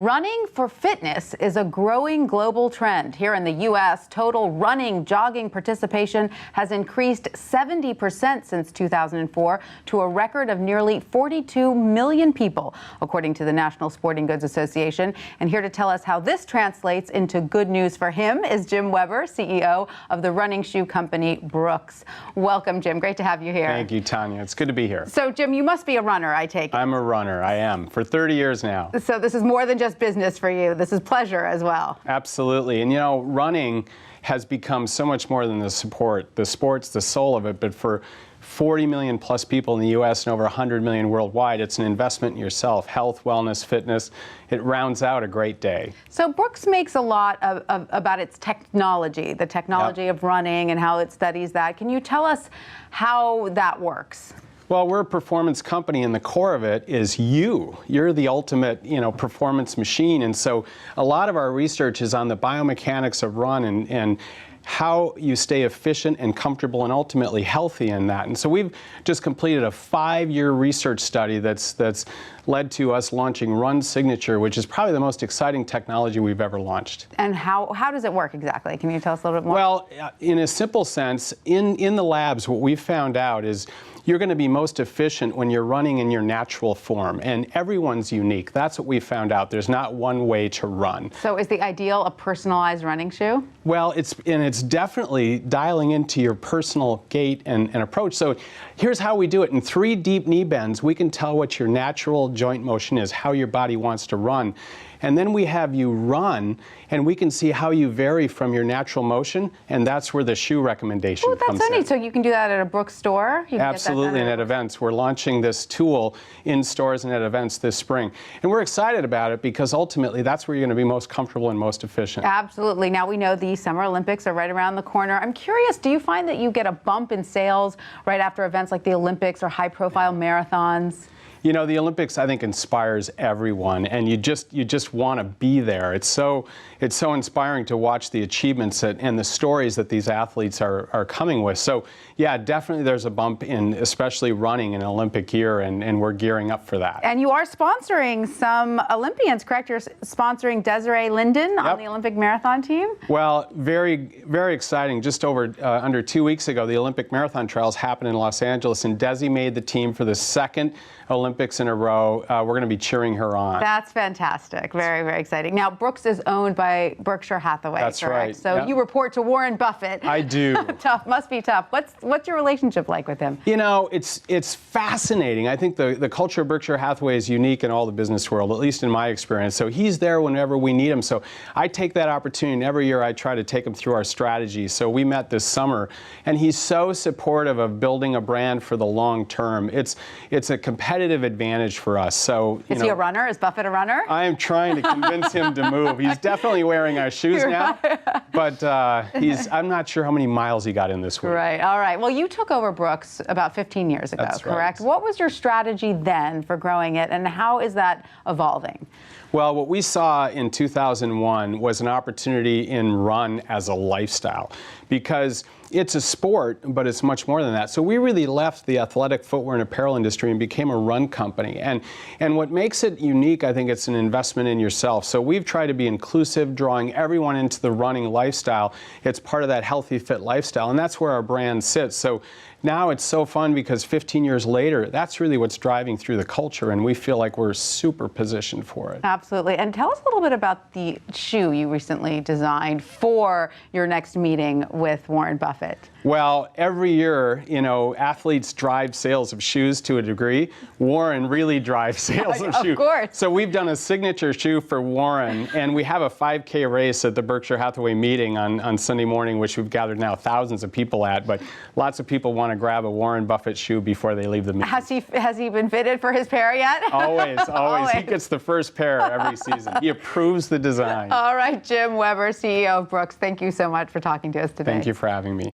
Running for fitness is a growing global trend. Here in the U.S., total running, jogging participation has increased 70% since 2004 to a record of nearly 42 million people, according to the National Sporting Goods Association. And here to tell us how this translates into good news for him is Jim Weber, CEO of the running shoe company Brooks. Welcome, Jim. Great to have you here. Thank you, Tanya. It's good to be here. So, Jim, you must be a runner, I take it. I'm a runner. I am. For 30 years now. So this is more than just business for you. This is pleasure as well. Absolutely. And you know, running has become so much more than the sport's the soul of it, but for 40 million plus people in the U.S. and over 100 million worldwide, it's an investment in yourself, health, wellness, fitness. It rounds out a great day. So Brooks makes a lot about its technology, the technology of running and how it studies that. Can you tell us how that works? Well, we're a performance company, and the core of it is you. You're the ultimate, performance machine. And so a lot of our research is on the biomechanics of run and how you stay efficient and comfortable and ultimately healthy in that. And so we've just completed a 5-year research study that's led to us launching Run Signature, which is probably the most exciting technology we've ever launched. And how does it work exactly? Can you tell us a little bit more? Well, in a simple sense, in the labs, what we've found out is you're going to be most efficient when you're running in your natural form, and everyone's unique. That's what we found out. There's not one way to run. So is the ideal a personalized running shoe? Well, it's definitely dialing into your personal gait and approach. So here's how we do it. In 3 deep knee bends, we can tell what your natural joint motion is, how your body wants to run. And then we have you run, and we can see how you vary from your natural motion, and that's where the shoe recommendation comes in. That's so neat. So you can do that at a Brooks store? Absolutely, and at events. We're launching this tool in stores and at events this spring. And we're excited about it because ultimately that's where you're going to be most comfortable and most efficient. Absolutely. Now we know the Summer Olympics are right around the corner. I'm curious, do you find that you get a bump in sales right after events like the Olympics or high-profile marathons? You know, the Olympics, I think, inspires everyone, and you just want to be there. It's so inspiring to watch the achievements and the stories that these athletes are coming with. So, yeah, definitely there's a bump in especially running in an Olympic year, and we're gearing up for that. And you are sponsoring some Olympians, correct? You're sponsoring Desiree Linden on the Olympic marathon team? Well, very, very exciting. Just under 2 weeks ago, the Olympic marathon trials happened in Los Angeles, and Desi made the team for the 2nd Olympics in a row. We're going to be cheering her on. That's fantastic. Very, very exciting. Now, Brooks is owned by Berkshire Hathaway, That's correct? Right. So you report to Warren Buffett. I do. Tough, must be tough. What's your relationship like with him? You know, it's fascinating. I think the culture of Berkshire Hathaway is unique in all the business world, at least in my experience. So he's there whenever we need him. So I take that opportunity, and every year I try to take him through our strategy. So we met this summer, and he's so supportive of building a brand for the long term. It's a competitive advantage for us. So is he a runner? Is Buffett a runner? I am trying to convince him to move. He's definitely wearing our shoes now, but I'm not sure how many miles he got in this week. Right. All right. Well, you took over Brooks about 15 years ago, That's correct? Right. What was your strategy then for growing it, and how is that evolving? Well, what we saw in 2001 was an opportunity in run as a lifestyle, because it's a sport, but it's much more than that. So we really left the athletic footwear and apparel industry and became a run company. And what makes it unique, I think, it's an investment in yourself. So we've tried to be inclusive, drawing everyone into the running lifestyle. It's part of that healthy, fit lifestyle, and that's where our brand sits. So now it's so fun because 15 years later, that's really what's driving through the culture, and we feel like we're super positioned for it. Absolutely. And tell us a little bit about the shoe you recently designed for your next meeting with Warren Buffett. Well, every year, athletes drive sales of shoes to a degree. Warren really drives sales of shoes. Of course. So we've done a signature shoe for Warren, and we have a 5K race at the Berkshire Hathaway meeting on Sunday morning, which we've gathered now thousands of people at, but lots of people want to grab a Warren Buffett shoe before they leave the meeting. Has he been fitted for his pair yet? Always. He gets the first pair every season. He approves the design. All right, Jim Weber, CEO of Brooks, thank you so much for talking to us today. Thank you for having me.